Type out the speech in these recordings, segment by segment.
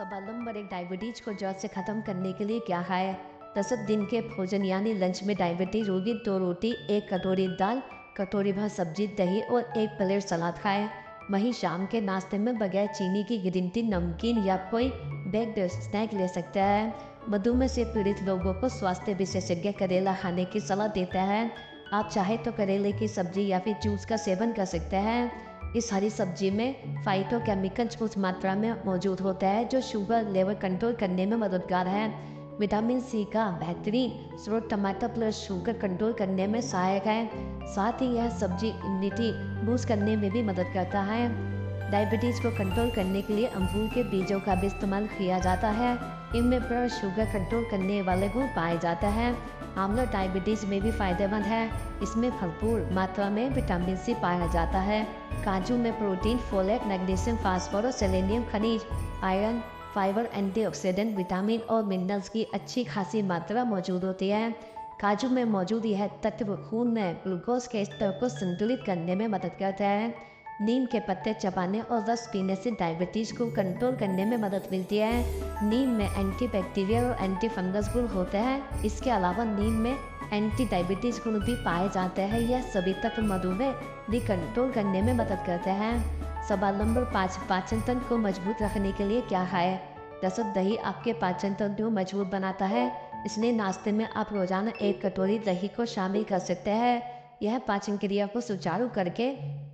सवाल number 1, diabetes को जड़ से खत्म करने के लिए क्या खाएं? 10 दिन के भोजन यानी लंच में डायबिटीज रोगी 2 रोटी, 1 कटोरी दाल, कटोरी भर सब्जी, दही और 1 प्लेट सलाद खाएं। वहीं शाम के नाश्ते में बगैर चीनी की ग्रीन टी, नमकीन या कोई बेक्ड स्नैक ले सकता है। मधुमेह से पीड़ित लोगों को स्वास्थ्य विशेषज्ञ करेला खाने की सलाह देता है। आप चाहे तो करेले की सब्जी या फिर जूस का सेवन कर सकते हैं। इस हरी सब्जी में फाइटोकेमिकल्स कुछ मात्रा में मौजूद होता है जो शुगर लेवल कंट्रोल करने में मददगार है। विटामिन सी का बेहतरीन स्रोत टमाटर प्लस शुगर कंट्रोल करने में सहायक है। साथ ही यह सब्जी इम्यूनिटी बूस्ट करने में भी मदद करता है। डायबिटीज को कंट्रोल करने के लिए अंगूर के बीजों का भी इस्तेमाल किया जाता है। इनमें ब्लड शुगर कंट्रोल करने वाले गुण पाए जाते हैं। आंवला डायबिटीज में भी फायदेमंद है। इसमें भरपूर मात्रा में विटामिन सी पाया जाता है। काजू में protein, folate, magnesium, phosphorus, selenium, खनिज, आयरन, फाइबर, एंटीऑक्सीडेंट, विटामिन और मिनरल्स की अच्छी खासी मात्रा मौजूद होती है। काजू में मौजूद यह तत्व खून में ग्लूकोज के स्तर को संतुलित करने में मदद करता है। नीम के पत्ते चबाने और रस पीने से डायबिटीज को कंट्रोल करने में मदद मिलती है। नीम में एंटीबैक्टीरियल और एंटी फंगस गुण होते हैं। इसके अलावा नीम में एंटी डायबिटीज गुण भी पाए जाते हैं। यह सभी तत्व मधुमेह भी कंट्रोल करने में मदद करते हैं। सवाल नंबर 5, पाचन तंत्र को मजबूत रखने के लिए क्या खाएं? दरअसल दही आपके पाचन तंत्र को मजबूत बनाता है, इसलिए नाश्ते में आप रोजाना 1 कटोरी दही को शामिल कर सकते हैं। यह पाचन क्रिया को सुचारू करके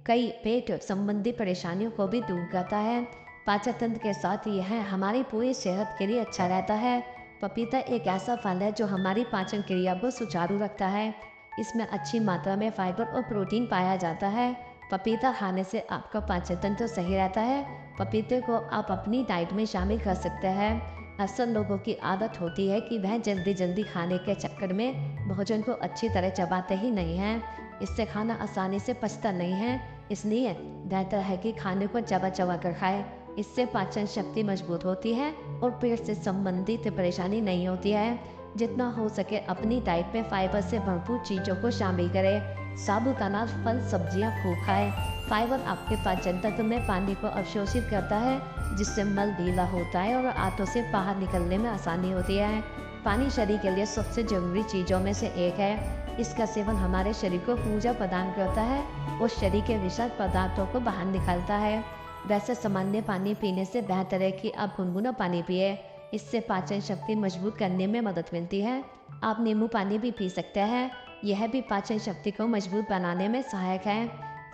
कई पेट संबंधी परेशानियों को भी दूर करता है। पाचन तंत्र के साथ यह हमारी पूरी सेहत के लिए अच्छा रहता है। पपीता एक ऐसा फल है जो हमारी पाचन क्रिया को सुचारू रखता है। इसमें अच्छी मात्रा में फाइबर और प्रोटीन पाया जाता है। पपीता खाने से आपका पाचन तंत्र सही रहता है। पपीते को आप अपनी डाइट में शामिल कर सकते हैं। अक्सर लोगों की आदत होती है कि वह जल्दी जल्दी खाने के चक्कर में भोजन को अच्छी तरह चबाते ही नहीं हैं। इससे खाना आसानी से पचता नहीं है, इसलिए बेहतर है कि खाने को चबा चबा कर खाएं। इससे पाचन शक्ति मजबूत होती है और पेट से संबंधित परेशानी नहीं होती है। जितना हो सके अपनी डाइट में फाइबर से भरपूर चीज़ों को शामिल करें। साबुत अनाज, फल, सब्जियां खूब खाएं। फाइबर आपके पाचन तंत्र में पानी को अवशोषित करता है, जिससे मल ढीला होता है और आंतों से बाहर निकलने में आसानी होती है। पानी शरीर के लिए सबसे जरूरी चीज़ों में से एक है। इसका सेवन हमारे शरीर को ऊर्जा प्रदान करता है और शरीर के विषाक्त पदार्थों को बाहर निकालता है। वैसे सामान्य पानी पीने से बेहतर है कि आप गुनगुना पानी पिए। इससे पाचन शक्ति मजबूत करने में मदद मिलती है। आप नींबू पानी भी पी सकते हैं, यह भी पाचन शक्ति को मजबूत बनाने में सहायक है।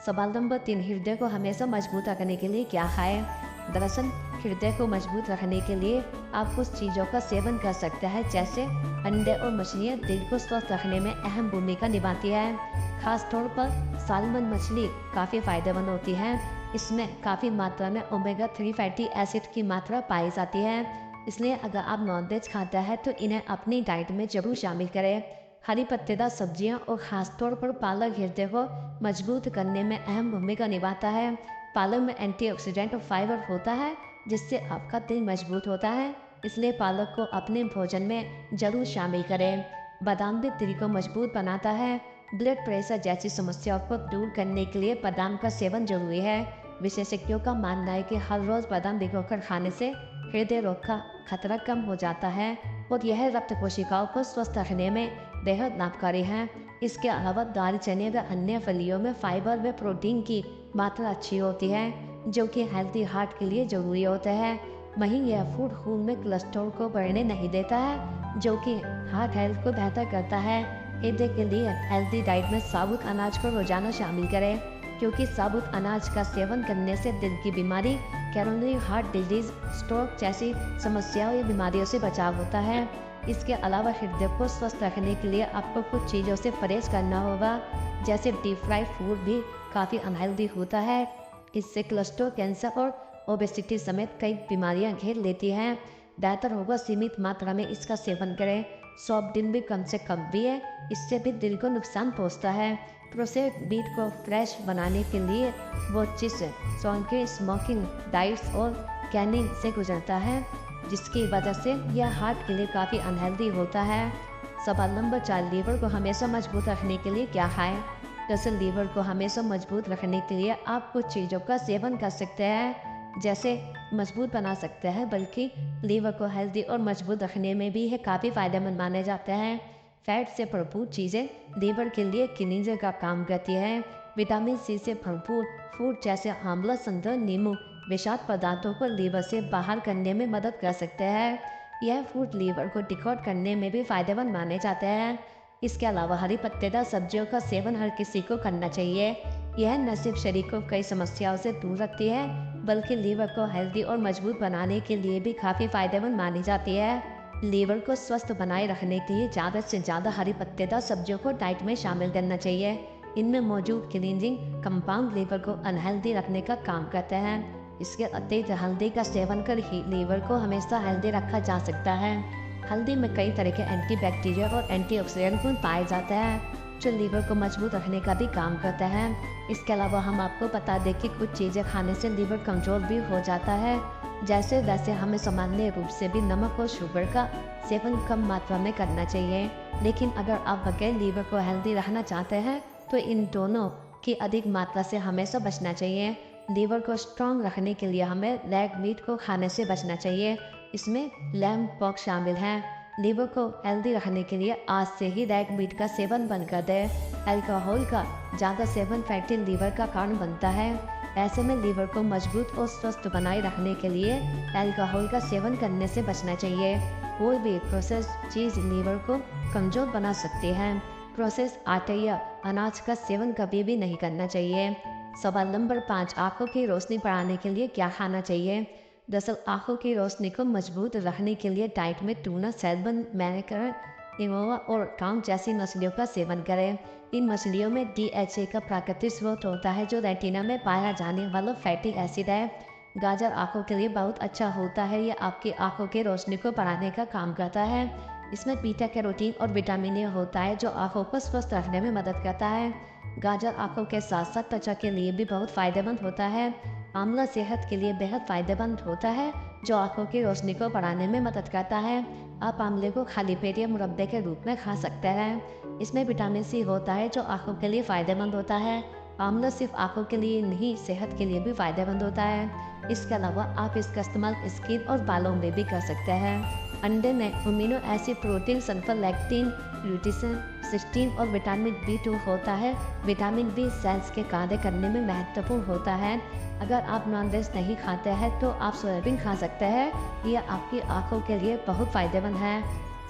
सवाल नंबर 3, हृदय को हमेशा मजबूत रखने के लिए क्या खाएं? दरअसल हृदय को मजबूत रखने के लिए आप कुछ चीज़ों का सेवन कर सकते हैं, जैसे अंडे और मछलियाँ दिल को स्वस्थ रखने में अहम भूमिका निभाती है। खास तौर पर सालमन मछली काफ़ी फायदेमंद होती है। इसमें काफ़ी मात्रा में ओमेगा 3 फैटी एसिड की मात्रा पाई जाती है। इसलिए अगर आप नॉनवेज खाते हैं तो इन्हें अपनी डाइट में जरूर शामिल करें। हरी पत्तेदार सब्जियां और खासतौर पर पालक हृदय को मजबूत करने में अहम भूमिका निभाता है। पालक में एंटीऑक्सीडेंट और फाइबर होता है, जिससे आपका दिल मजबूत होता है। इसलिए पालक को अपने भोजन में जरूर शामिल करें। बादाम भी दिल को मजबूत बनाता है। ब्लड प्रेशर जैसी समस्याओं को दूर करने के लिए बादाम का सेवन जरूरी है। विशेषज्ञों का मानना है कि हर रोज बादाम भिगोकर खाने से हृदय रोग का खतरा कम हो जाता है और यह रक्त कोशिकाओं को स्वस्थ रखने में बेहद लाभकारी है। इसके अलावा दाल, चने व अन्य फलियों में फाइबर व प्रोटीन की मात्रा अच्छी होती है, जो कि हेल्दी हार्ट के लिए जरूरी होता है। वहीं यह फूड खून में कोलेस्ट्रॉल को बढ़ने नहीं देता है, जो कि हार्ट हेल्थ को बेहतर करता है। हृदय के लिए हेल्दी डाइट में साबुत अनाज को रोजाना शामिल करें, क्योंकि साबुत अनाज का सेवन करने से दिल की बीमारी, कैरोनरी हार्ट डिजीज, स्ट्रोक जैसी समस्याओं या बीमारियों से बचाव होता है। इसके अलावा हृदय को स्वस्थ रखने के लिए आपको कुछ चीज़ों से परहेज करना होगा, जैसे डीप फ्राइड फूड भी काफ़ी अनहेल्दी होता है। इससे कोलेस्ट्रॉल, कैंसर और ओबेसिटी समेत कई बीमारियां घेर लेती हैं। बेहतर होगा सीमित मात्रा में इसका सेवन करें। सॉफ्ट ड्रिंक भी कम से कम पिए, इससे भी दिल को नुकसान पहुंचता है। प्रोसेस्ड मीट को फ्रेश बनाने के लिए वो चिप्स, सॉन्के, स्मोकिंग, डाइट्स और कैनिंग से गुजरता है, जिसकी वजह से यह हार्ट के लिए काफ़ी अनहेल्दी होता है। सवाल नंबर 4, लीवर को हमेशा मजबूत रखने के लिए क्या खाएं? दरअसल लीवर को हमेशा मजबूत रखने के लिए आप कुछ चीज़ों का सेवन कर सकते हैं। जैसे मजबूत बना सकते हैं, बल्कि लीवर को हेल्दी और मजबूत रखने में भी है काफ़ी फायदेमंद माने जाते हैं। फैट से भरपूर चीज़ें लीवर के लिए क्लींजर का काम करती है। विटामिन सी से भरपूर फूड जैसे आंवला, संतरा, नींबू विषाक्त पदार्थों को लीवर से बाहर करने में मदद कर सकते हैं। यह फूड लीवर को डिकॉट करने में भी फायदेमंद माने जाते हैं। इसके अलावा हरी पत्तेदार सब्जियों का सेवन हर किसी को करना चाहिए। यह न सिर्फ शरीर को कई समस्याओं से दूर रखती है, बल्कि लीवर को हेल्दी और मजबूत बनाने के लिए भी काफ़ी फायदेमंद मानी जाती है। लीवर को स्वस्थ बनाए रखने के लिए ज़्यादा से ज़्यादा हरी पत्तेदार सब्जियों को डाइट में शामिल करना चाहिए। इनमें मौजूद क्लींजिंग कंपाउंड लीवर को अनहेल्दी रखने का काम करते हैं। इसके अतिरिक्त हल्दी का सेवन कर ही लीवर को हमेशा हेल्दी रखा जा सकता है। हल्दी में कई तरह के एंटीबैक्टीरियल और एंटीऑक्सीडेंट गुण पाए जाते हैं, जो लीवर को मजबूत रखने का भी काम करते हैं। इसके अलावा हम आपको बता दें कि कुछ चीज़ें खाने से लीवर कमज़ोर भी हो जाता है। जैसे वैसे हमें सामान्य रूप से भी नमक और शुगर का सेवन कम मात्रा में करना चाहिए। लेकिन अगर आप बगैर लीवर को हेल्दी रखना चाहते हैं तो इन दोनों की अधिक मात्रा से हमेशा बचना चाहिए। लीवर को स्ट्रॉन्ग रखने के लिए हमें रेड मीट को खाने से बचना चाहिए। इसमें लैम्ब पोर्क शामिल है। लीवर को हेल्दी रखने के लिए आज से ही रेड मीट का सेवन बंद कर दें। अल्कोहल का ज़्यादा सेवन फैटी लीवर का कारण बनता है। ऐसे में लीवर को मजबूत और स्वस्थ बनाए रखने के लिए अल्कोहल का सेवन करने से बचना चाहिए। कोई भी प्रोसेस चीज़ लीवर को कमज़ोर बना सकती है। प्रोसेस आटे या अनाज का सेवन कभी भी नहीं करना चाहिए। सवाल नंबर 5, आँखों की रोशनी बढ़ाने के लिए क्या खाना चाहिए? दरअसल आँखों की रोशनी को मजबूत रखने के लिए डाइट में टूना, सैल्मन, मैक्रेल, इमोवा और ट्राउट जैसी मछलियों का सेवन करें। इन मछलियों में DHA का प्राकृतिक स्रोत होता है, जो रेटिना में पाया जाने वाला फैटी एसिड है। गाजर आँखों के लिए बहुत अच्छा होता है। यह आपकी आँखों की रोशनी को बढ़ाने का काम करता है। इसमें बीटा कैरोटीन और विटामिन ए होता है, जो आँखों को स्वस्थ रखने में मदद करता है। गाजर आँखों के साथ साथ त्वचा के लिए भी बहुत फायदेमंद होता है। आंवला सेहत के लिए बेहद फायदेमंद होता है, जो आँखों की रोशनी को बढ़ाने में मदद करता है। आप आंवले को खाली पेट या मुरब्बे के रूप में खा सकते हैं। इसमें विटामिन सी होता है, जो आँखों के लिए फायदेमंद होता है। आंवला सिर्फ आँखों के लिए नहीं, सेहत के लिए भी फायदेमंद होता है। इसके अलावा आप इसका इस्तेमाल स्किन और बालों में भी कर सकते हैं। अंडे में amino acid, protein, sulphur, lectin, lutein, cysteine और विटामिन B2 होता है। विटामिन बी सेल्स के कार्य करने में महत्वपूर्ण होता है। अगर आप नॉनवेज नहीं खाते हैं तो आप सोयाबीन खा सकते हैं। यह आपकी आँखों के लिए बहुत फायदेमंद है।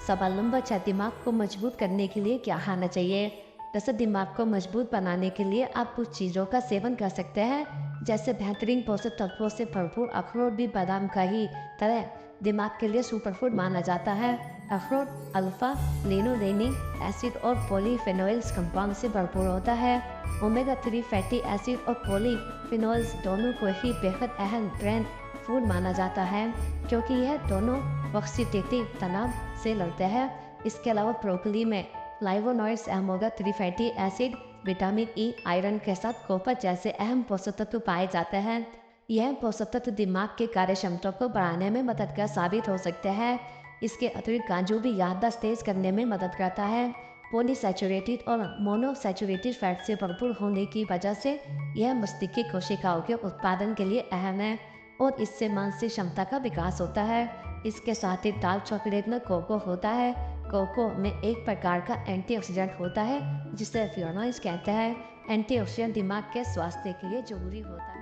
सवाल नंबर 6, दिमाग को मजबूत करने के लिए क्या खाना चाहिए? दरअसल दिमाग को मजबूत बनाने के लिए आप कुछ चीज़ों का सेवन कर सकते हैं, जैसे बेहतरीन पोषक तत्वों से भरपूर अखरोट भी बादाम का ही तरह दिमाग के लिए सुपरफूड माना जाता है। अखरोट अल्फा लिनोलेनिक एसिड और पॉलीफेनोल्स कंपाउंड से भरपूर होता है। ओमेगा 3 फैटी एसिड और पॉलीफेनोल्स दोनों को ही बेहद अहम ब्रेन फूड माना जाता है, क्योंकि यह दोनों ऑक्सीडेटिव तनाव से लड़ते हैं। इसके अलावा ब्रोकली में flavonoids, omega 3 fatty acid, vitamin E, iron के साथ कॉपर जैसे अहम पोषक तत्व पाए जाते हैं। यह पोषक तत्व दिमाग की कार्य क्षमता को बढ़ाने में मददगार साबित हो सकते हैं। इसके अतिरिक्त काजू भी याददाश्त तेज करने में मदद करता है। पॉलीसैचुरेटेड और मोनोसैचुरेटेड फैट से भरपूर होने की वजह से यह मस्तिष्क की कोशिकाओं के उत्पादन के लिए अहम है और इससे मानसिक क्षमता का विकास होता है। इसके साथ ही डार्क चॉकलेट में कोको होता है। कोको में एक प्रकार का एंटीऑक्सीडेंट होता है, जिसे फ्लोनोइड्स कहते हैं। एंटीऑक्सीडेंट दिमाग के स्वास्थ्य के लिए जरूरी होता है।